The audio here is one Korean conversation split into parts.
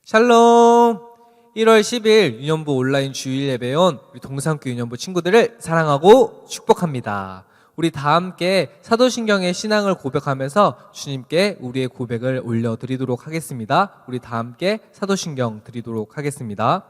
샬롬! 1월 10일 유년부 온라인 주일 예배에 온 우리 동산교 유년부 친구들을 사랑하고 축복합니다. 우리 다 함께 사도신경의 신앙을 고백하면서 주님께 우리의 고백을 올려드리도록 하겠습니다. 우리 다 함께 사도신경 드리도록 하겠습니다.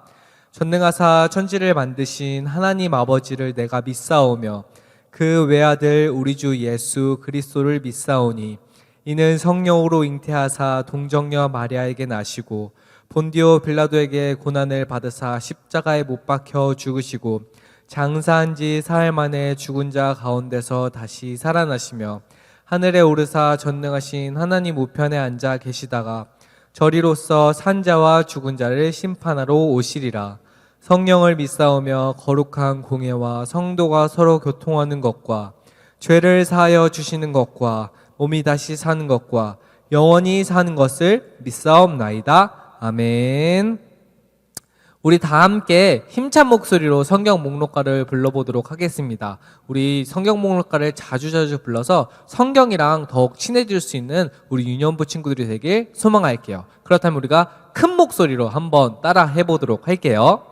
전능하사 천지를 만드신 하나님 아버지를 내가 믿사오며 그 외아들 우리 주 예수 그리스도를 믿사오니 이는 성령으로 잉태하사 동정녀 마리아에게 나시고 본디오 빌라도에게 고난을 받으사 십자가에 못 박혀 죽으시고 장사한 지 사흘 만에 죽은 자 가운데서 다시 살아나시며 하늘에 오르사 전능하신 하나님 우편에 앉아 계시다가 저리로서 산 자와 죽은 자를 심판하러 오시리라. 성령을 믿사오며 거룩한 공예와 성도가 서로 교통하는 것과 죄를 사하여 주시는 것과 몸이 다시 사는 것과 영원히 사는 것을 믿사옵나이다. 아멘. 우리 다 함께 힘찬 목소리로 성경 목록가를 불러보도록 하겠습니다. 우리 성경 목록가를 자주자주 불러서 성경이랑 더욱 친해질 수 있는 우리 유년부 친구들이 되길 소망할게요. 그렇다면 우리가 큰 목소리로 한번 따라 해보도록 할게요.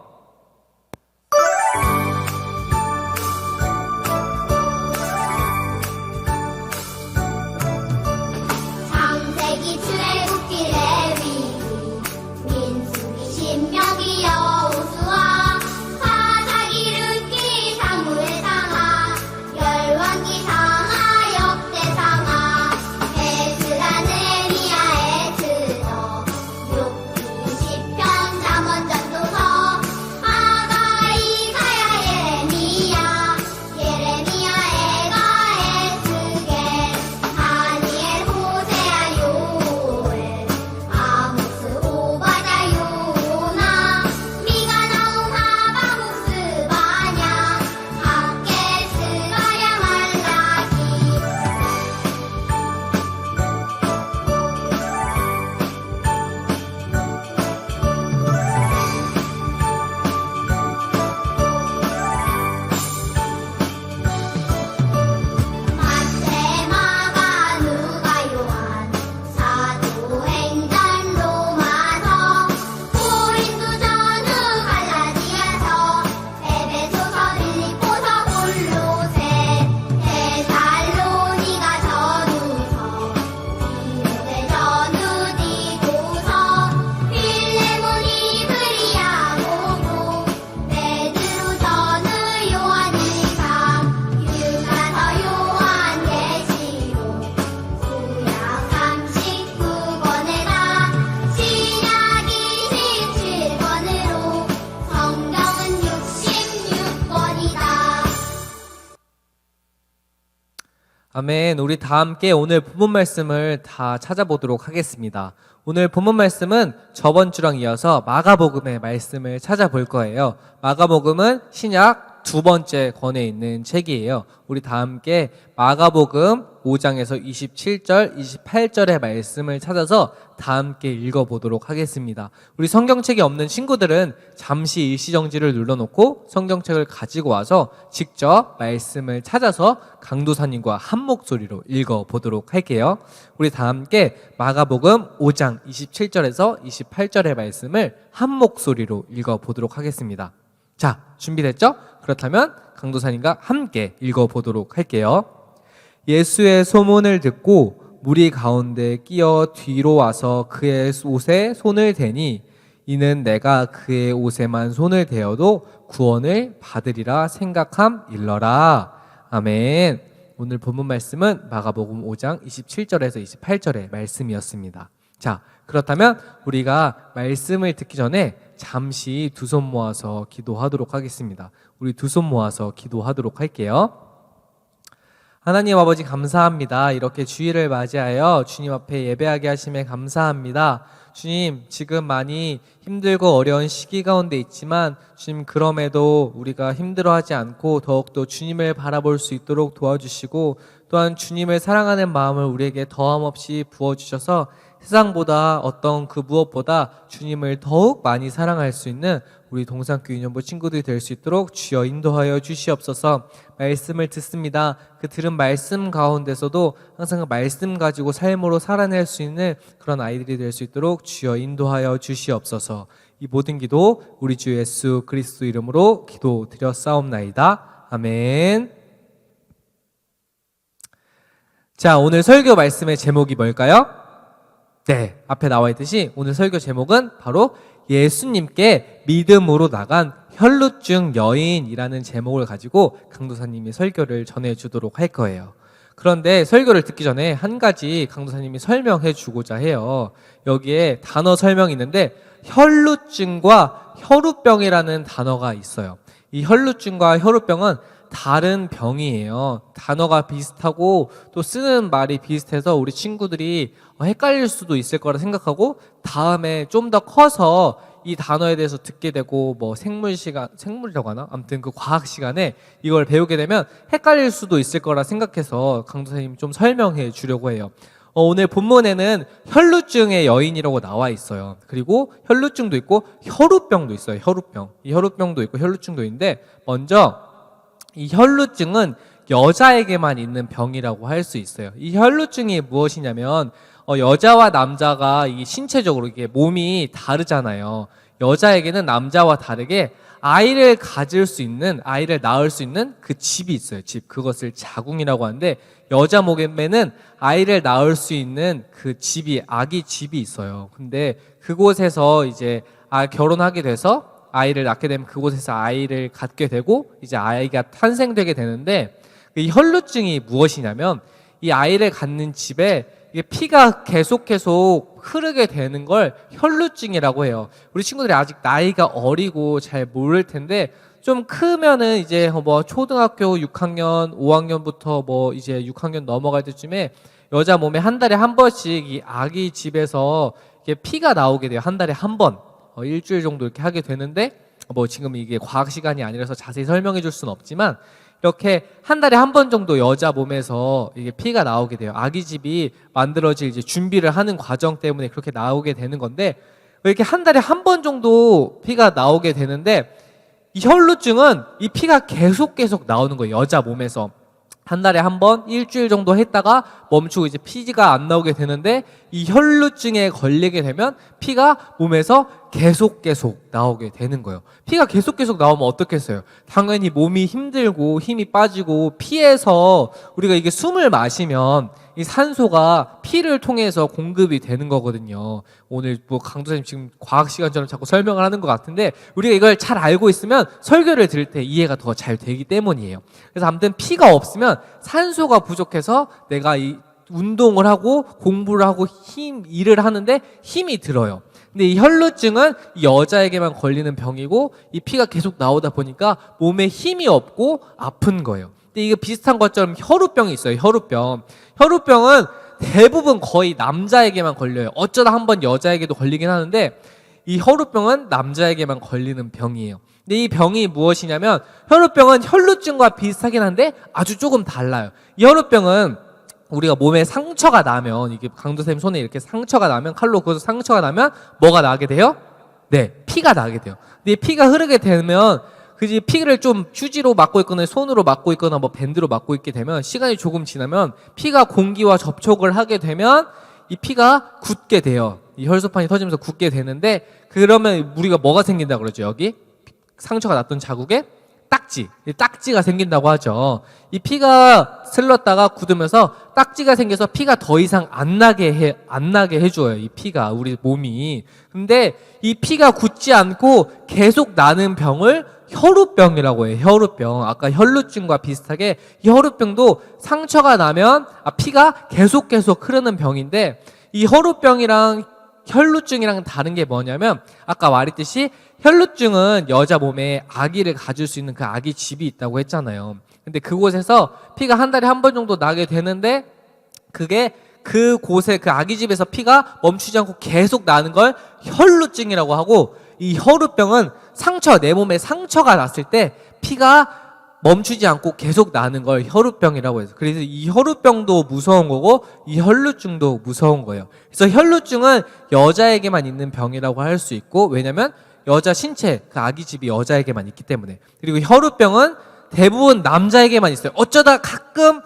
아멘. 우리 다 함께 오늘 본문 말씀을 다 찾아보도록 하겠습니다. 오늘 본문 말씀은 저번 주랑 이어서 마가복음의 말씀을 찾아볼 거예요. 마가복음은 신약 두 번째 권에 있는 책이에요. 우리 다 함께 마가복음 5장에서 27절, 28절의 말씀을 찾아서 다 함께 읽어보도록 하겠습니다. 우리 성경책이 없는 친구들은 잠시 일시정지를 눌러놓고 성경책을 가지고 와서 직접 말씀을 찾아서 강도사님과 한 목소리로 읽어보도록 할게요. 우리 다 함께 마가복음 5장 27절에서 28절의 말씀을 한 목소리로 읽어보도록 하겠습니다. 자, 준비됐죠? 그렇다면 강도사님과 함께 읽어보도록 할게요. 예수의 소문을 듣고 무리 가운데 끼어 뒤로 와서 그의 옷에 손을 대니 이는 내가 그의 옷에만 손을 대어도 구원을 받으리라 생각함일러라. 아멘. 오늘 본문 말씀은 마가복음 5장 27절에서 28절의 말씀이었습니다. 자, 그렇다면 우리가 말씀을 듣기 전에 잠시 두 손 모아서 기도하도록 하겠습니다. 우리 두 손 모아서 기도하도록 할게요. 하나님 아버지 감사합니다. 이렇게 주일을 맞이하여 주님 앞에 예배하게 하심에 감사합니다. 주님, 지금 많이 힘들고 어려운 시기 가운데 있지만 주님 그럼에도 우리가 힘들어하지 않고 더욱더 주님을 바라볼 수 있도록 도와주시고 또한 주님을 사랑하는 마음을 우리에게 더함없이 부어주셔서 세상보다 어떤 그 무엇보다 주님을 더욱 많이 사랑할 수 있는 우리 동산교 유년부 친구들이 될 수 있도록 주여 인도하여 주시옵소서. 말씀을 듣습니다. 그 들은 말씀 가운데서도 항상 그 말씀 가지고 삶으로 살아낼 수 있는 그런 아이들이 될 수 있도록 주여 인도하여 주시옵소서. 이 모든 기도 우리 주 예수 그리스도 이름으로 기도드렸사옵나이다. 아멘. 자, 오늘 설교 말씀의 제목이 뭘까요? 네, 앞에 나와 있듯이 오늘 설교 제목은 바로 예수님께 믿음으로 나간 혈루증 여인이라는 제목을 가지고 강도사님이 설교를 전해주도록 할 거예요. 그런데 설교를 듣기 전에 한 가지 강도사님이 설명해 주고자 해요. 여기에 단어 설명이 있는데 혈루증과 혈우병이라는 단어가 있어요. 이 혈루증과 혈우병은 다른 병이에요. 단어가 비슷하고 또 쓰는 말이 비슷해서 우리 친구들이 헷갈릴 수도 있을 거라 생각하고 다음에 좀 더 커서 이 단어에 대해서 듣게 되고 뭐 생물이라고 하나? 아무튼 그 과학 시간에 이걸 배우게 되면 헷갈릴 수도 있을 거라 생각해서 강도사님이 좀 설명해 주려고 해요. 오늘 본문에는 혈루증의 여인이라고 나와 있어요. 그리고 혈루증도 있고 혈우병도 있어요. 혈우병. 이 혈우병도 있고 혈루증도 있는데 먼저 이 혈루증은 여자에게만 있는 병이라고 할 수 있어요. 이 혈루증이 무엇이냐면 여자와 남자가 이 신체적으로 이게 몸이 다르잖아요. 여자에게는 남자와 다르게 아이를 가질 수 있는, 아이를 낳을 수 있는 그 집이 있어요. 집. 그것을 자궁이라고 하는데 여자 몸에는 아이를 낳을 수 있는 그 집이, 아기 집이 있어요. 근데 그곳에서 이제 결혼하게 돼서 아이를 낳게 되면 그곳에서 아이를 갖게 되고 이제 아이가 탄생되게 되는데 이 혈루증이 무엇이냐면 이 아이를 갖는 집에 피가 계속 흐르게 되는 걸 혈루증이라고 해요. 우리 친구들이 아직 나이가 어리고 잘 모를 텐데 좀 크면은 이제 뭐 초등학교 6학년, 5학년부터 뭐 이제 6학년 넘어갈 때쯤에 여자 몸에 한 달에 한 번씩 이 아기 집에서 이게 피가 나오게 돼요. 한 달에 한 번. 일주일 정도 이렇게 하게 되는데 뭐 지금 이게 과학 시간이 아니라서 자세히 설명해 줄 수는 없지만 이렇게 한 달에 한 번 정도 여자 몸에서 이게 피가 나오게 돼요. 아기집이 만들어질 이제 준비를 하는 과정 때문에 그렇게 나오게 되는 건데 이렇게 한 달에 한 번 정도 피가 나오게 되는데 이 혈루증은 이 피가 계속 나오는 거예요. 여자 몸에서. 한 달에 한 번, 일주일 정도 했다가 멈추고 이제 피가 안 나오게 되는데 이 혈루증에 걸리게 되면 피가 몸에서 계속 나오게 되는 거예요. 피가 계속 나오면 어떻겠어요? 당연히 몸이 힘들고 힘이 빠지고 피에서 우리가 이게 숨을 마시면 이 산소가 피를 통해서 공급이 되는 거거든요. 오늘 뭐 강도사님 지금 과학 시간처럼 자꾸 설명을 하는 것 같은데 우리가 이걸 잘 알고 있으면 설교를 들을 때 이해가 더 잘 되기 때문이에요. 그래서 아무튼 피가 없으면 산소가 부족해서 내가 이 운동을 하고 공부를 하고 일을 하는데 힘이 들어요. 근데 이 혈루증은 이 여자에게만 걸리는 병이고 이 피가 계속 나오다 보니까 몸에 힘이 없고 아픈 거예요. 근데 이게 비슷한 것처럼 혈우병이 있어요. 혈우병은 대부분 거의 남자에게만 걸려요. 어쩌다 한번 여자에게도 걸리긴 하는데 이 혈우병은 남자에게만 걸리는 병이에요. 근데 이 병이 무엇이냐면 혈우병은 혈루증과 비슷하긴 한데 아주 조금 달라요. 이 혈우병은 우리가 몸에 상처가 나면 이게 강도쌤 손에 이렇게 상처가 나면 칼로 그어서 상처가 나면 뭐가 나게 돼요? 네, 피가 나게 돼요. 근데 피가 흐르게 되면 그지 피를 좀 휴지로 막고 있거나 손으로 막고 있거나 뭐 밴드로 막고 있게 되면 시간이 조금 지나면 피가 공기와 접촉을 하게 되면 이 피가 굳게 돼요. 이 혈소판이 터지면서 굳게 되는데 그러면 우리가 뭐가 생긴다 그러죠? 여기 상처가 났던 자국에 딱지가 생긴다고 하죠. 이 피가 슬렀다가 굳으면서 딱지가 생겨서 피가 더 이상 안 나게 해줘요. 이 피가 우리 몸이. 근데 이 피가 굳지 않고 계속 나는 병을 혈우병이라고 해요. 혈우병. 아까 혈루증과 비슷하게 이 혈우병도 상처가 나면 피가 계속 흐르는 병인데 이 혈우병이랑 혈루증이랑 다른 게 뭐냐면 아까 말했듯이 혈루증은 여자 몸에 아기를 가질 수 있는 그 아기 집이 있다고 했잖아요. 근데 그곳에서 피가 한 달에 한 번 정도 나게 되는데 그게 그곳에 그 아기 집에서 피가 멈추지 않고 계속 나는 걸 혈루증이라고 하고 이 혈우병은 내 몸에 상처가 났을 때 피가 멈추지 않고 계속 나는 걸 혈루병이라고 해서, 그래서 이 혈루병도 무서운 거고 이 혈루증도 무서운 거예요. 그래서 혈루증은 여자에게만 있는 병이라고 할 수 있고, 왜냐면 여자 신체, 그 아기집이 여자에게만 있기 때문에. 그리고 혈루병은 대부분 남자에게만 있어요. 어쩌다 가끔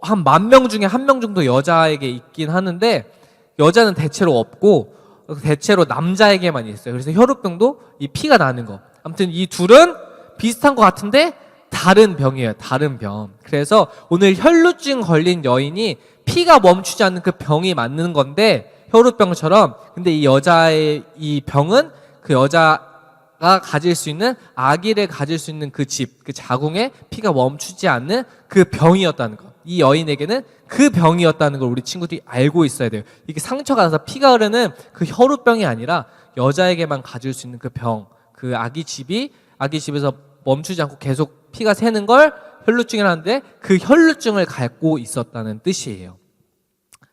한 10,000명 중에 1명 정도 여자에게 있긴 하는데, 여자는 대체로 없고 대체로 남자에게만 있어요. 그래서 혈루병도 이 피가 나는 거. 아무튼 이 둘은 비슷한 것 같은데 다른 병이에요. 다른 병. 그래서 오늘 혈루증 걸린 여인이 피가 멈추지 않는 그 병이 맞는 건데, 혈루병처럼. 근데 이 여자의 이 병은 그 여자가 가질 수 있는, 아기를 가질 수 있는 그 집, 그 자궁에 피가 멈추지 않는 그 병이었다는 거. 이 여인에게는 그 병이었다는 걸 우리 친구들이 알고 있어야 돼요. 이게 상처가 나서 피가 흐르는 그 혈루병이 아니라 여자에게만 가질 수 있는 그 병, 그 아기집에서 멈추지 않고 계속 피가 새는 걸 혈루증이라는데, 그 혈루증을 갖고 있었다는 뜻이에요.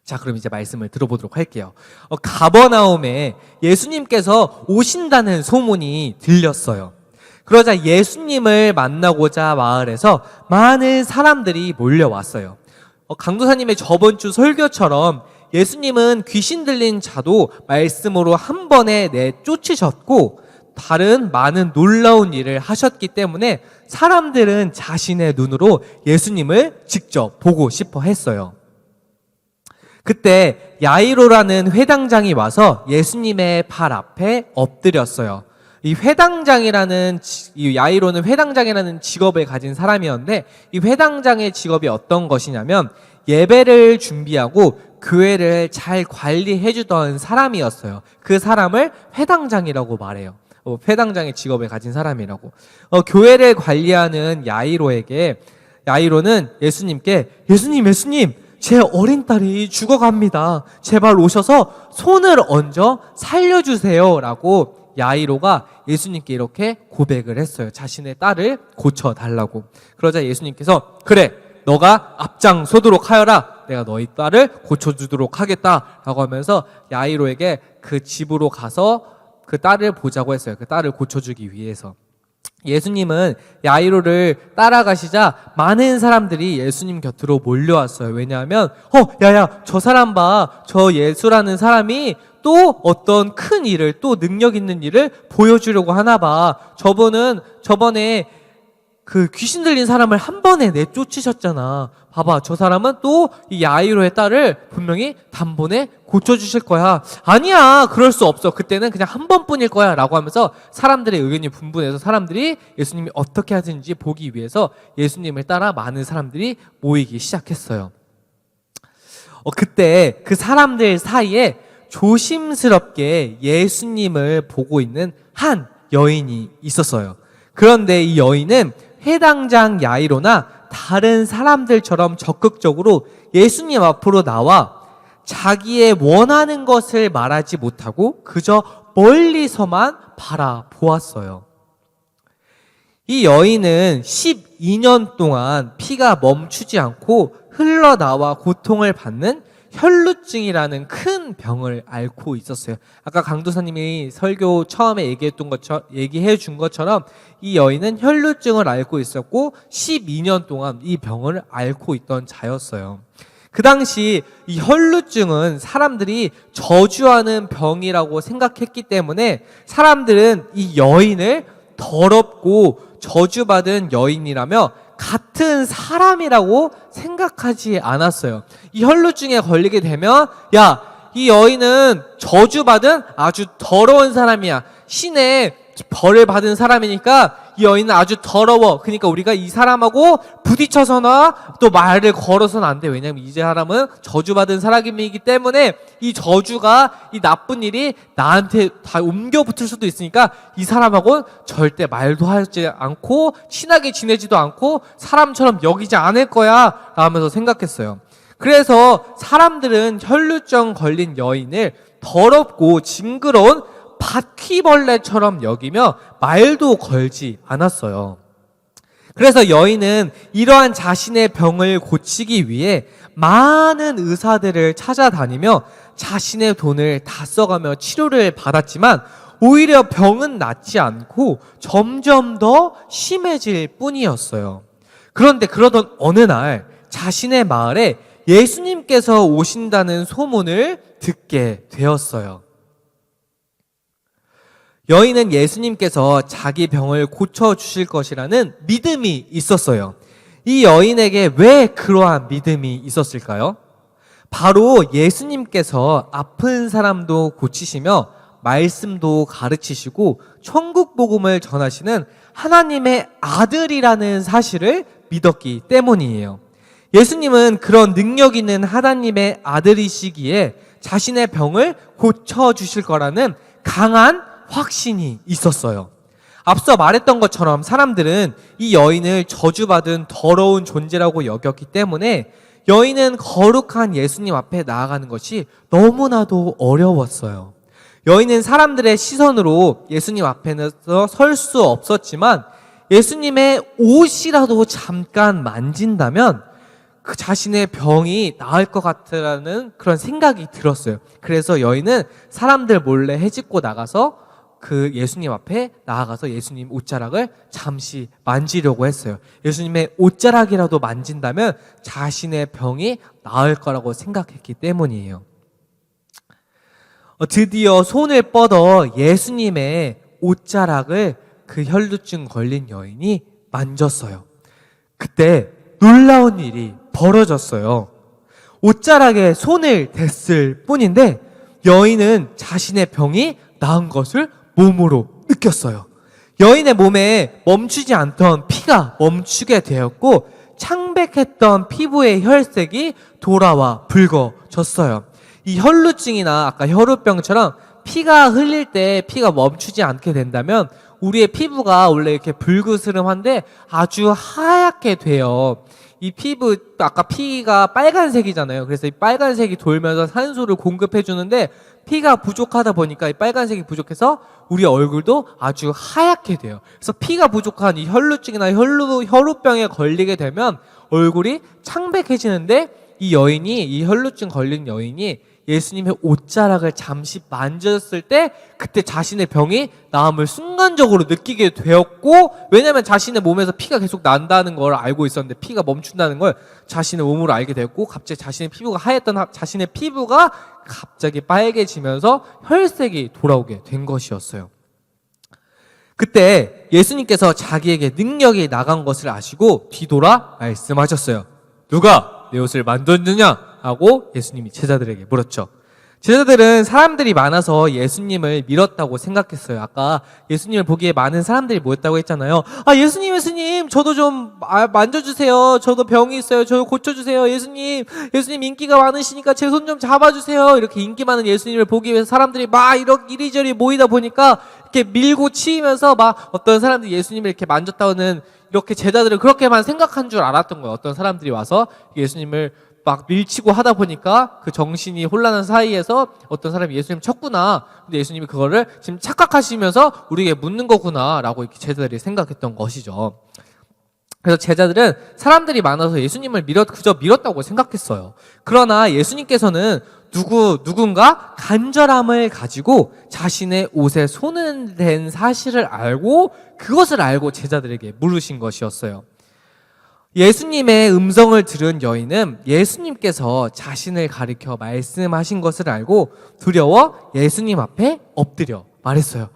자, 그럼 이제 말씀을 들어보도록 할게요. 가버나움에 예수님께서 오신다는 소문이 들렸어요. 그러자 예수님을 만나고자 마을에서 많은 사람들이 몰려왔어요. 강도사님의 저번 주 설교처럼 예수님은 귀신 들린 자도 말씀으로 한 번에 내쫓으셨고, 다른 많은 놀라운 일을 하셨기 때문에 사람들은 자신의 눈으로 예수님을 직접 보고 싶어 했어요. 그때 야이로라는 회당장이 와서 예수님의 발 앞에 엎드렸어요. 이 야이로는 회당장이라는 직업을 가진 사람이었는데, 이 회당장의 직업이 어떤 것이냐면 예배를 준비하고 교회를 잘 관리해 주던 사람이었어요. 그 사람을 회당장이라고 말해요. 회당장의 직업을 가진 사람이라고. 교회를 관리하는 야이로는 예수님께, 예수님, 제 어린 딸이 죽어갑니다. 제발 오셔서 손을 얹어 살려주세요. 라고 야이로가 예수님께 이렇게 고백을 했어요. 자신의 딸을 고쳐달라고. 그러자 예수님께서, 그래, 너가 앞장서도록 하여라. 내가 너희 딸을 고쳐주도록 하겠다. 라고 하면서 야이로에게 그 집으로 가서 그 딸을 보자고 했어요. 그 딸을 고쳐주기 위해서. 예수님은 야이로를 따라가시자 많은 사람들이 예수님 곁으로 몰려왔어요. 왜냐하면 야야, 저 사람 봐. 저 예수라는 사람이 또 어떤 큰 일을, 또 능력 있는 일을 보여주려고 하나 봐. 저번에 그 귀신 들린 사람을 한 번에 내쫓으셨잖아. 봐봐, 저 사람은 또 이 야이로의 딸을 분명히 단번에 고쳐주실 거야. 아니야, 그럴 수 없어. 그때는 그냥 한 번뿐일 거야. 라고 하면서 사람들의 의견이 분분해서 사람들이 예수님이 어떻게 하시는지 보기 위해서 예수님을 따라 많은 사람들이 모이기 시작했어요. 그때 그 사람들 사이에 조심스럽게 예수님을 보고 있는 한 여인이 있었어요. 그런데 이 여인은 회당장 야이로나 다른 사람들처럼 적극적으로 예수님 앞으로 나와 자기의 원하는 것을 말하지 못하고 그저 멀리서만 바라보았어요. 이 여인은 12년 동안 피가 멈추지 않고 흘러나와 고통을 받는 혈루증이라는 큰 병을 앓고 있었어요. 아까 강도사님이 설교 처음에 얘기해 준 것처럼 이 여인은 혈루증을 앓고 있었고 12년 동안 이 병을 앓고 있던 자였어요. 그 당시 이 혈루증은 사람들이 저주하는 병이라고 생각했기 때문에 사람들은 이 여인을 더럽고 저주받은 여인이라며 같은 사람이라고 생각하지 않았어요. 이 혈루증에 걸리게 되면 이 여인은 저주받은 아주 더러운 사람이야. 신의 벌을 받은 사람이니까 이 여인은 아주 더러워. 그러니까 우리가 이 사람하고 부딪혀서나 또 말을 걸어서는 안 돼. 왜냐하면 이 사람은 저주받은 사람이기 때문에 이 저주가, 이 나쁜 일이 나한테 다 옮겨 붙을 수도 있으니까 이 사람하고는 절대 말도 하지 않고 친하게 지내지도 않고 사람처럼 여기지 않을 거야 라면서 생각했어요. 그래서 사람들은 혈루증 걸린 여인을 더럽고 징그러운 바퀴벌레처럼 여기며 말도 걸지 않았어요. 그래서 여인은 이러한 자신의 병을 고치기 위해 많은 의사들을 찾아다니며 자신의 돈을 다 써가며 치료를 받았지만 오히려 병은 낫지 않고 점점 더 심해질 뿐이었어요. 그런데 그러던 어느 날 자신의 마을에 예수님께서 오신다는 소문을 듣게 되었어요. 여인은 예수님께서 자기 병을 고쳐주실 것이라는 믿음이 있었어요. 이 여인에게 왜 그러한 믿음이 있었을까요? 바로 예수님께서 아픈 사람도 고치시며 말씀도 가르치시고 천국 복음을 전하시는 하나님의 아들이라는 사실을 믿었기 때문이에요. 예수님은 그런 능력 있는 하나님의 아들이시기에 자신의 병을 고쳐주실 거라는 강한 확신이 있었어요. 앞서 말했던 것처럼 사람들은 이 여인을 저주받은 더러운 존재라고 여겼기 때문에 여인은 거룩한 예수님 앞에 나아가는 것이 너무나도 어려웠어요. 여인은 사람들의 시선으로 예수님 앞에서 설 수 없었지만 예수님의 옷이라도 잠깐 만진다면 그 자신의 병이 나을 것 같다는 그런 생각이 들었어요. 그래서 여인은 사람들 몰래 헤집고 나가서 그 예수님 앞에 나아가서 예수님 옷자락을 잠시 만지려고 했어요. 예수님의 옷자락이라도 만진다면 자신의 병이 나을 거라고 생각했기 때문이에요. 드디어 손을 뻗어 예수님의 옷자락을 그 혈루증 걸린 여인이 만졌어요. 그때 놀라운 일이 벌어졌어요. 옷자락에 손을 댔을 뿐인데 여인은 자신의 병이 나은 것을 몸으로 느꼈어요. 여인의 몸에 멈추지 않던 피가 멈추게 되었고 창백했던 피부의 혈색이 돌아와 붉어졌어요. 이 혈루증이나 아까 혈우병처럼 피가 흘릴 때 피가 멈추지 않게 된다면 우리의 피부가 원래 이렇게 붉으스름한데 아주 하얗게 돼요. 이 피부, 아까 피가 빨간색이잖아요. 그래서 이 빨간색이 돌면서 산소를 공급해 주는데 피가 부족하다 보니까 이 빨간색이 부족해서 우리 얼굴도 아주 하얗게 돼요. 그래서 피가 부족한 이 혈루증이나 혈우병에 걸리게 되면 얼굴이 창백해지는데 이 혈루증 걸린 여인이 예수님의 옷자락을 잠시 만졌을 때 그때 자신의 병이 나음을 순간적으로 느끼게 되었고, 왜냐하면 자신의 몸에서 피가 계속 난다는 걸 알고 있었는데 피가 멈춘다는 걸 자신의 몸으로 알게 되었고, 갑자기 자신의 피부가 하였던 자신의 피부가 갑자기 빨개지면서 혈색이 돌아오게 된 것이었어요. 그때 예수님께서 자기에게 능력이 나간 것을 아시고 뒤돌아 말씀하셨어요. 누가 내 옷을 만졌느냐? 하고 예수님이 제자들에게 물었죠. 제자들은 사람들이 많아서 예수님을 밀었다고 생각했어요. 아까 예수님을 보기에 많은 사람들이 모였다고 했잖아요. 예수님, 저도 좀 만져주세요. 저도 병이 있어요. 저 고쳐주세요. 예수님 인기가 많으시니까 제 손 좀 잡아주세요. 이렇게 인기 많은 예수님을 보기 위해서 사람들이 막 이리저리 모이다 보니까 이렇게 밀고 치이면서 막 어떤 사람들이 예수님을 이렇게 만졌다고는 이렇게 제자들은 그렇게만 생각한 줄 알았던 거예요. 어떤 사람들이 와서 예수님을 막 밀치고 하다 보니까 그 정신이 혼란한 사이에서 어떤 사람이 예수님 쳤구나. 근데 예수님이 그거를 지금 착각하시면서 우리에게 묻는 거구나 라고 이렇게 제자들이 생각했던 것이죠. 그래서 제자들은 사람들이 많아서 예수님을 그저 밀었다고 생각했어요. 그러나 예수님께서는 누군가 간절함을 가지고 자신의 옷에 손을 댄 사실을 알고 그것을 알고 제자들에게 물으신 것이었어요. 예수님의 음성을 들은 여인은 예수님께서 자신을 가리켜 말씀하신 것을 알고 두려워 예수님 앞에 엎드려 말했어요.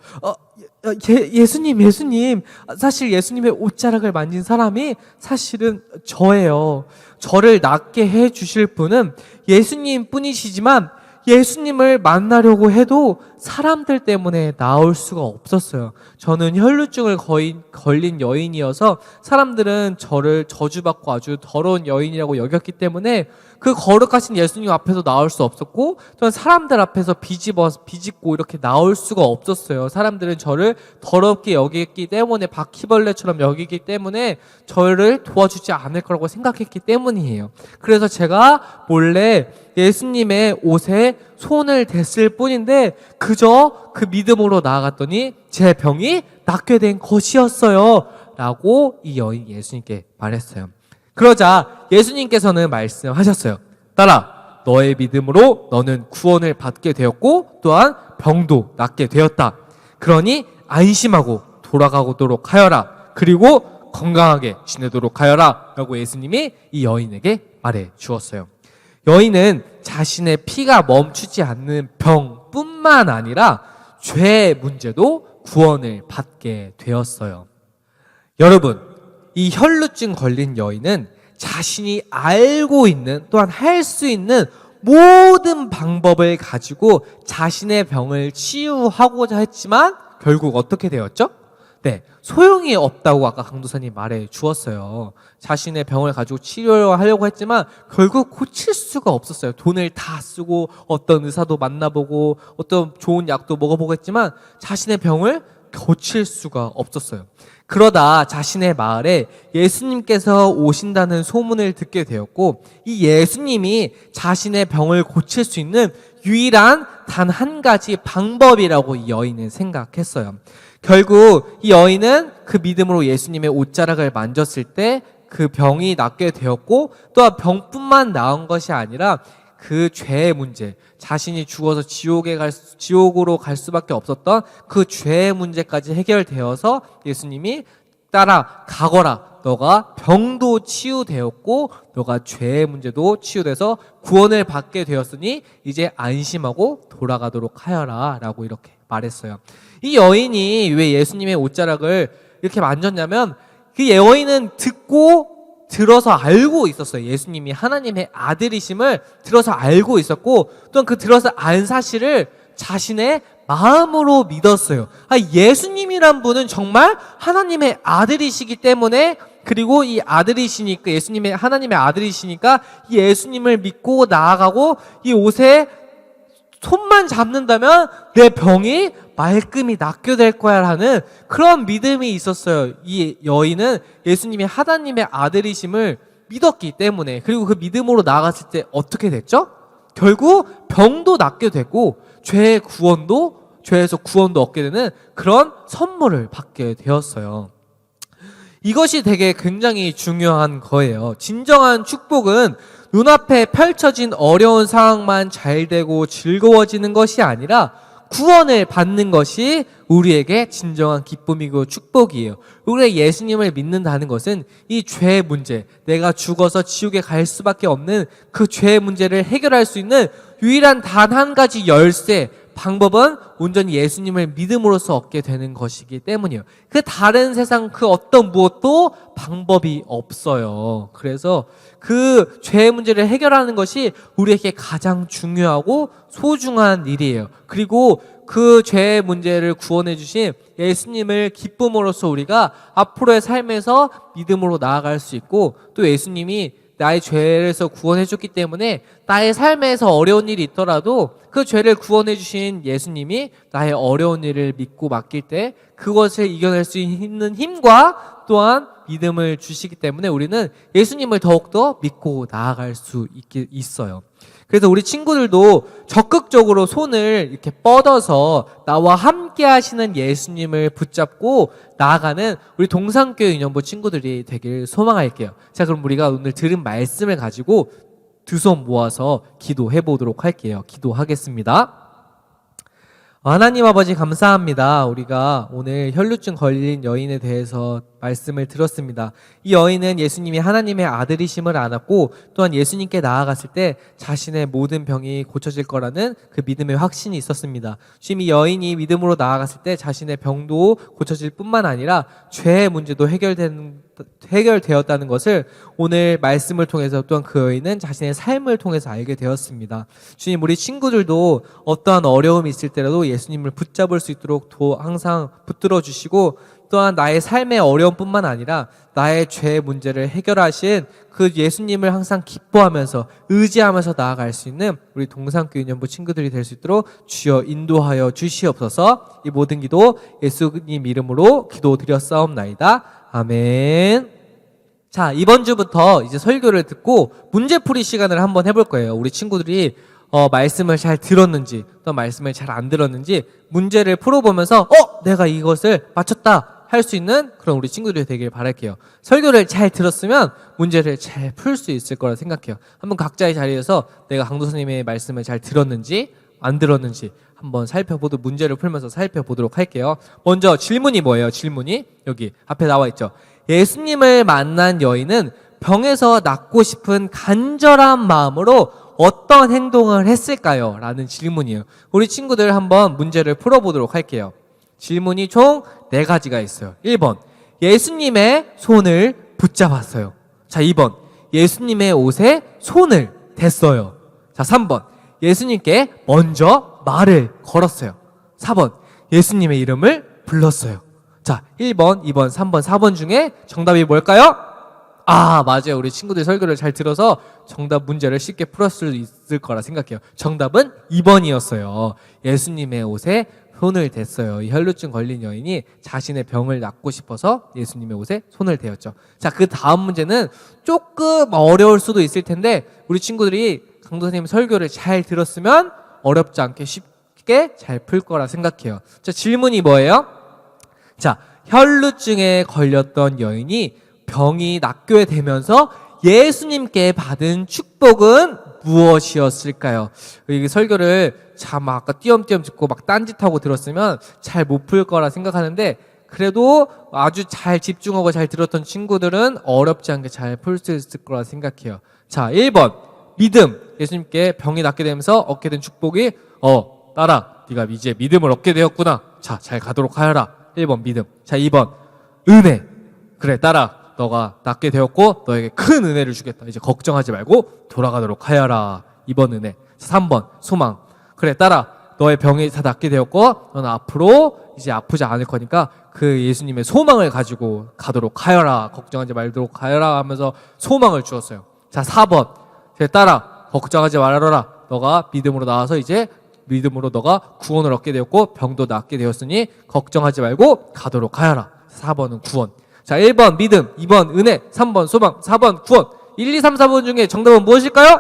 예수님, 사실 예수님의 옷자락을 만진 사람이 사실은 저예요. 저를 낫게 해 주실 분은 예수님 뿐이시지만 예수님을 만나려고 해도 사람들 때문에 나올 수가 없었어요. 저는 혈루증을 걸린 여인이어서 사람들은 저를 저주받고 아주 더러운 여인이라고 여겼기 때문에 그 거룩하신 예수님 앞에서 나올 수 없었고, 저는 사람들 앞에서 비집고 이렇게 나올 수가 없었어요. 사람들은 저를 더럽게 여기기 때문에, 바퀴벌레처럼 여기기 때문에 저를 도와주지 않을 거라고 생각했기 때문이에요. 그래서 제가 몰래 예수님의 옷에 손을 댔을 뿐인데 그저 그 믿음으로 나아갔더니 제 병이 낫게 된 것이었어요 라고 이 여인이 예수님께 말했어요. 그러자 예수님께서는 말씀하셨어요. 딸아, 너의 믿음으로 너는 구원을 받게 되었고 또한 병도 낫게 되었다. 그러니 안심하고 돌아가도록 하여라. 그리고 건강하게 지내도록 하여라. 라고 예수님이 이 여인에게 말해 주었어요. 여인은 자신의 피가 멈추지 않는 병뿐만 아니라 죄의 문제도 구원을 받게 되었어요. 여러분, 이 혈루증 걸린 여인은 자신이 알고 있는, 또한 할 수 있는 모든 방법을 가지고 자신의 병을 치유하고자 했지만 결국 어떻게 되었죠? 네, 소용이 없다고 아까 강도사님 말해 주었어요. 자신의 병을 가지고 치료하려고 했지만 결국 고칠 수가 없었어요. 돈을 다 쓰고 어떤 의사도 만나보고 어떤 좋은 약도 먹어보고 했지만 자신의 병을 고칠 수가 없었어요. 그러다 자신의 마을에 예수님께서 오신다는 소문을 듣게 되었고, 이 예수님이 자신의 병을 고칠 수 있는 유일한 단 한 가지 방법이라고 이 여인은 생각했어요. 결국 이 여인은 그 믿음으로 예수님의 옷자락을 만졌을 때 그 병이 낫게 되었고, 또한 병뿐만 나은 것이 아니라 그 죄의 문제, 자신이 죽어서 지옥으로 갈 수밖에 없었던 그 죄의 문제까지 해결되어서 예수님이 따라가거라. 너가 병도 치유되었고 너가 죄의 문제도 치유돼서 구원을 받게 되었으니 이제 안심하고 돌아가도록 하여라. 라고 이렇게 말했어요. 이 여인이 왜 예수님의 옷자락을 이렇게 만졌냐면, 그 여인은 듣고 들어서 알고 있었어요. 예수님이 하나님의 아들이심을 들어서 알고 있었고, 또한 그 들어서 안 사실을 자신의 마음으로 믿었어요. 예수님이란 분은 정말 하나님의 아들이시기 때문에, 그리고 이 아들이시니까, 예수님의 하나님의 아들이시니까 예수님을 믿고 나아가고 이 옷에 손만 잡는다면 내 병이 말끔히 낫게 될 거야 라는 그런 믿음이 있었어요. 이 여인은 예수님이 하나님의 아들이심을 믿었기 때문에. 그리고 그 믿음으로 나아갔을 때 어떻게 됐죠? 결국 병도 낫게 되고 죄에서 구원도 얻게 되는 그런 선물을 받게 되었어요. 이것이 되게 굉장히 중요한 거예요. 진정한 축복은 눈앞에 펼쳐진 어려운 상황만 잘 되고 즐거워지는 것이 아니라 구원을 받는 것이 우리에게 진정한 기쁨이고 축복이에요. 우리가 예수님을 믿는다는 것은 이 죄의 문제, 내가 죽어서 지옥에 갈 수밖에 없는 그 죄의 문제를 해결할 수 있는 유일한 단 한 가지 열쇠, 방법은 온전히 예수님을 믿음으로써 얻게 되는 것이기 때문이에요. 그 다른 세상 그 어떤 무엇도 방법이 없어요. 그래서 그 죄의 문제를 해결하는 것이 우리에게 가장 중요하고 소중한 일이에요. 그리고 그 죄의 문제를 구원해 주신 예수님을 기쁨으로써 우리가 앞으로의 삶에서 믿음으로 나아갈 수 있고, 또 예수님이 나의 죄에서 구원해 줬기 때문에 나의 삶에서 어려운 일이 있더라도 그 죄를 구원해 주신 예수님이 나의 어려운 일을 믿고 맡길 때 그것을 이겨낼 수 있는 힘과 또한 믿음을 주시기 때문에 우리는 예수님을 더욱더 믿고 나아갈 수 있어요. 그래서 우리 친구들도 적극적으로 손을 이렇게 뻗어서 나와 함께 하시는 예수님을 붙잡고 나아가는 우리 동산교회 유년부 친구들이 되길 소망할게요. 자, 그럼 우리가 오늘 들은 말씀을 가지고 두 손 모아서 기도해 보도록 할게요. 기도하겠습니다. 하나님 아버지 감사합니다. 우리가 오늘 혈루증 걸린 여인에 대해서 말씀을 들었습니다. 이 여인은 예수님이 하나님의 아들이심을 알았고, 또한 예수님께 나아갔을 때 자신의 모든 병이 고쳐질 거라는 그 믿음의 확신이 있었습니다. 지금 이 여인이 믿음으로 나아갔을 때 자신의 병도 고쳐질 뿐만 아니라 죄의 문제도 해결되었다는 것을 오늘 말씀을 통해서, 또한 그 여인은 자신의 삶을 통해서 알게 되었습니다. 주님, 우리 친구들도 어떠한 어려움이 있을 때라도 예수님을 붙잡을 수 있도록 항상 붙들어 주시고, 또한 나의 삶의 어려움뿐만 아니라 나의 죄의 문제를 해결하신 그 예수님을 항상 기뻐하면서 의지하면서 나아갈 수 있는 우리 동산교회 유년부 친구들이 될 수 있도록 주여 인도하여 주시옵소서. 이 모든 기도 예수님 이름으로 기도드렸사옵나이다. 아멘. 자, 이번 주부터 이제 설교를 듣고 문제풀이 시간을 한번 해볼 거예요. 우리 친구들이 말씀을 잘 들었는지 또 말씀을 잘 안 들었는지 문제를 풀어보면서 내가 이것을 맞췄다 할 수 있는 그런 우리 친구들이 되길 바랄게요. 설교를 잘 들었으면 문제를 잘 풀 수 있을 거라 생각해요. 한번 각자의 자리에서 내가 강도사님의 말씀을 잘 들었는지 안 들었는지 한번 문제를 풀면서 살펴보도록 할게요. 먼저 질문이 뭐예요? 질문이 여기 앞에 나와 있죠. 예수님을 만난 여인은 병에서 낫고 싶은 간절한 마음으로 어떤 행동을 했을까요? 라는 질문이에요. 우리 친구들 한번 문제를 풀어보도록 할게요. 질문이 총 4가지가 있어요. 1번, 예수님의 손을 붙잡았어요. 자, 2번, 예수님의 옷에 손을 댔어요. 자, 3번, 예수님께 먼저 말을 걸었어요. 4번, 예수님의 이름을 불렀어요. 자, 1번, 2번, 3번, 4번 중에 정답이 뭘까요? 아, 맞아요. 우리 친구들 설교를 잘 들어서 정답 문제를 쉽게 풀었을 수 있을 거라 생각해요. 정답은 2번이었어요. 예수님의 옷에 손을 댔어요. 이 혈루증 걸린 여인이 자신의 병을 낫고 싶어서 예수님의 옷에 손을 대었죠. 자, 그 다음 문제는 조금 어려울 수도 있을 텐데 우리 친구들이 강도 선생님 설교를 잘 들었으면 어렵지 않게 쉽게 잘 풀 거라 생각해요. 자, 질문이 뭐예요? 자, 혈루증에 걸렸던 여인이 병이 낫게 되면서 예수님께 받은 축복은 무엇이었을까요? 이 설교를 참 아까 띄엄띄엄 듣고 막 딴짓하고 들었으면 잘 못 풀 거라 생각하는데 그래도 아주 잘 집중하고 잘 들었던 친구들은 어렵지 않게 잘 풀 수 있을 거라 생각해요. 자, 1번 믿음. 예수님께 병이 낫게 되면서 얻게 된 축복이 딸아 네가 이제 믿음을 얻게 되었구나. 자, 잘 가도록 하여라. 1번 믿음. 자, 2번 은혜. 그래 딸아 너가 낫게 되었고 너에게 큰 은혜를 주겠다. 이제 걱정하지 말고 돌아가도록 하여라. 2번 은혜. 3번 소망. 그래 딸아 너의 병이 다 낫게 되었고 너는 앞으로 이제 아프지 않을 거니까 그 예수님의 소망을 가지고 가도록 하여라. 걱정하지 말도록 하여라 하면서 소망을 주었어요. 자, 4번 그래 딸아 걱정하지 말아라. 너가 믿음으로 나와서 이제 믿음으로 너가 구원을 얻게 되었고 병도 낫게 되었으니 걱정하지 말고 가도록 하여라. 4번은 구원. 자, 1번 믿음, 2번 은혜, 3번 소망, 4번 구원. 1, 2, 3, 4번 중에 정답은 무엇일까요?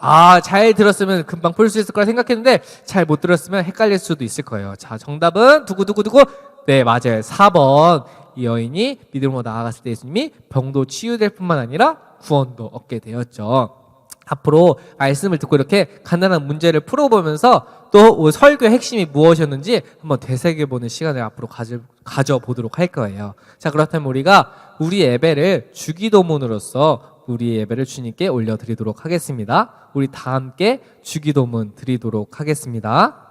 아, 잘 들었으면 금방 풀 수 있을 거라 생각했는데 잘 못 들었으면 헷갈릴 수도 있을 거예요. 자, 정답은 두구두구두구. 네, 맞아요. 4번. 이 여인이 믿음으로 나아갔을 때 예수님이 병도 치유될 뿐만 아니라 구원도 얻게 되었죠. 앞으로 말씀을 듣고 이렇게 간단한 문제를 풀어보면서 또 설교의 핵심이 무엇이었는지 한번 되새겨보는 시간을 앞으로 가져보도록 할 거예요. 자, 그렇다면 우리가 우리 예배를 주기도문으로서 우리 예배를 주님께 올려드리도록 하겠습니다. 우리 다 함께 주기도문 드리도록 하겠습니다.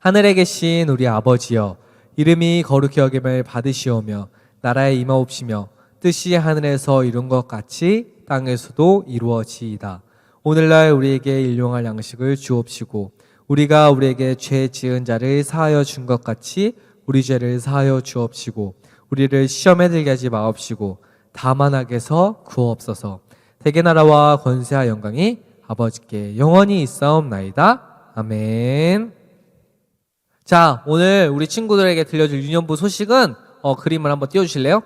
하늘에 계신 우리 아버지여, 이름이 거룩히 여김을 받으시오며 나라에 임하옵시며 뜻이 하늘에서 이룬 것 같이 땅에서도 이루어지이다. 오늘날 우리에게 일용할 양식을 주옵시고 우리가 우리에게 죄 지은 자를 사하여 준 것 같이 우리 죄를 사하여 주옵시고 우리를 시험에 들게 하지 마옵시고 다만 악에서 구하옵소서. 대개 나라와 권세와 영광이 아버지께 영원히 있사옵나이다. 아멘. 자, 오늘 우리 친구들에게 들려줄 유년부 소식은 그림을 한번 띄워주실래요?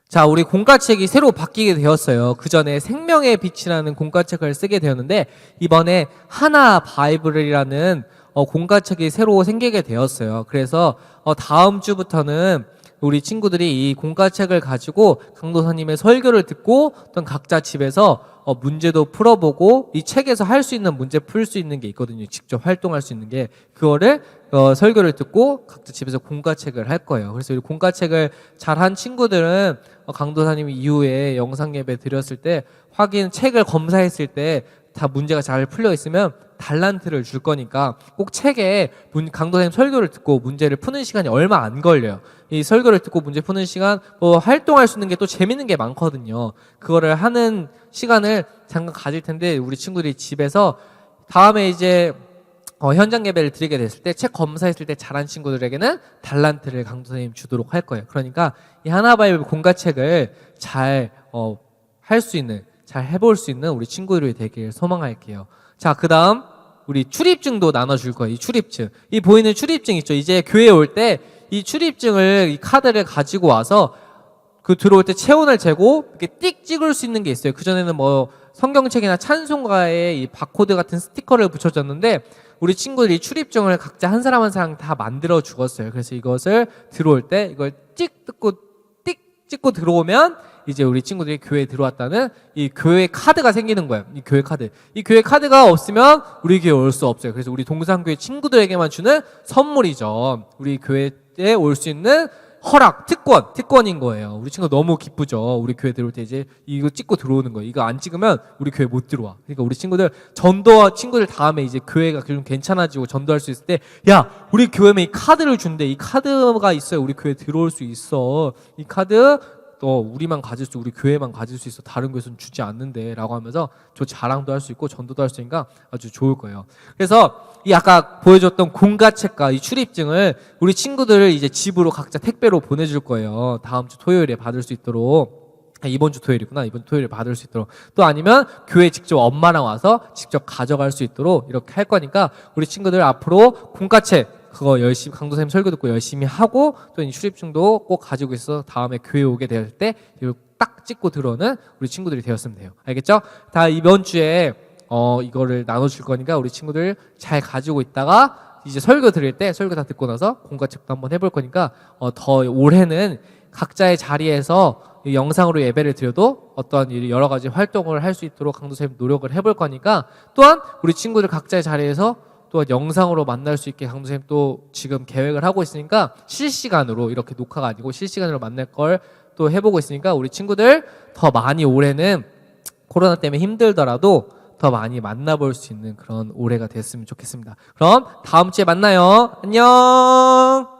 자, 우리 공과책이 새로 바뀌게 되었어요. 그 전에 생명의 빛이라는 공과책을 쓰게 되었는데 이번에 하나 바이블이라는 공과책이 새로 생기게 되었어요. 그래서 다음 주부터는 우리 친구들이 이 공과책을 가지고 강도사님의 설교를 듣고 또 각자 집에서 문제도 풀어보고 이 책에서 할 수 있는 문제 풀 수 있는 게 있거든요. 직접 활동할 수 있는 게 그거를 설교를 듣고 각자 집에서 공과책을 할 거예요. 그래서 이 공과책을 잘한 친구들은 강도사님이 이후에 영상 예배 드렸을 때 책을 검사했을 때 다 문제가 잘 풀려 있으면 달란트를 줄 거니까 꼭 책에 강도사님 설교를 듣고 문제를 푸는 시간이 얼마 안 걸려요. 이 설교를 듣고 문제 푸는 시간 활동할 수 있는 게 또 재밌는 게 많거든요. 그거를 하는 시간을 잠깐 가질 텐데 우리 친구들이 집에서 다음에 이제 현장 예배를 드리게 됐을 때 책 검사했을 때 잘한 친구들에게는 달란트를 강도사님 주도록 할 거예요. 그러니까 이 하나바이블 공과책을 잘 할 수 있는 잘 해볼 수 있는 우리 친구들이 되길 소망할게요. 자, 그 다음 우리 출입증도 나눠줄 거예요. 이 출입증, 이 보이는 출입증 있죠. 이제 교회에 올 때 이 출입증을 이 카드를 가지고 와서 그 들어올 때 체온을 재고 이렇게 띡 찍을 수 있는 게 있어요. 그 전에는 성경책이나 찬송가에 이 바코드 같은 스티커를 붙여줬는데 우리 친구들이 출입증을 각자 한 사람 한 사람 다 만들어 주었어요. 그래서 이것을 들어올 때 이걸 띡 찍고 들어오면 이제 우리 친구들이 교회에 들어왔다는 이 교회 카드가 생기는 거예요. 이 교회 카드. 이 교회 카드가 없으면 우리 교회에 올 수 없어요. 그래서 우리 동산교회 친구들에게만 주는 선물이죠. 우리 교회에 올 수 있는 허락, 특권인 거예요. 우리 친구 너무 기쁘죠. 우리 교회 들어올 때 이제 이거 찍고 들어오는 거예요. 이거 안 찍으면 우리 교회 못 들어와. 그러니까 우리 친구들 친구들 다음에 이제 교회가 좀 괜찮아지고 전도할 수 있을 때, 야, 우리 교회면 이 카드를 준대. 이 카드가 있어야 우리 교회 들어올 수 있어. 이 카드 우리 교회만 가질 수 있어. 다른 교회에서는 주지 않는데 라고 하면서 저 자랑도 할 수 있고 전도도 할 수 있으니까 아주 좋을 거예요. 그래서 이 아까 보여줬던 공과책과 이 출입증을 우리 친구들 이제 집으로 각자 택배로 보내줄 거예요. 다음 주 토요일에 받을 수 있도록. 이번 주 토요일이구나. 이번 토요일에 받을 수 있도록. 또 아니면 교회 직접 엄마랑 와서 직접 가져갈 수 있도록 이렇게 할 거니까 우리 친구들 앞으로 공과책 그거 열심히 강도쌤 설교 듣고 열심히 하고 또 이 출입증도 꼭 가지고 있어 다음에 교회 오게 될 때 이걸 딱 찍고 들어오는 우리 친구들이 되었으면 돼요. 알겠죠? 다 이번 주에 이거를 나눠줄 거니까 우리 친구들 잘 가지고 있다가 이제 설교 들을 때 설교 다 듣고 나서 공과책도 한번 해볼 거니까 더 올해는 각자의 자리에서 영상으로 예배를 드려도 어떠한 여러 가지 활동을 할 수 있도록 강도쌤 노력을 해볼 거니까 또한 우리 친구들 각자의 자리에서 또 영상으로 만날 수 있게 강도쌤 또 지금 계획을 하고 있으니까 실시간으로 이렇게 녹화가 아니고 실시간으로 만날 걸 또 해보고 있으니까 우리 친구들 더 많이 올해는 코로나 때문에 힘들더라도 더 많이 만나볼 수 있는 그런 올해가 됐으면 좋겠습니다. 그럼 다음 주에 만나요. 안녕.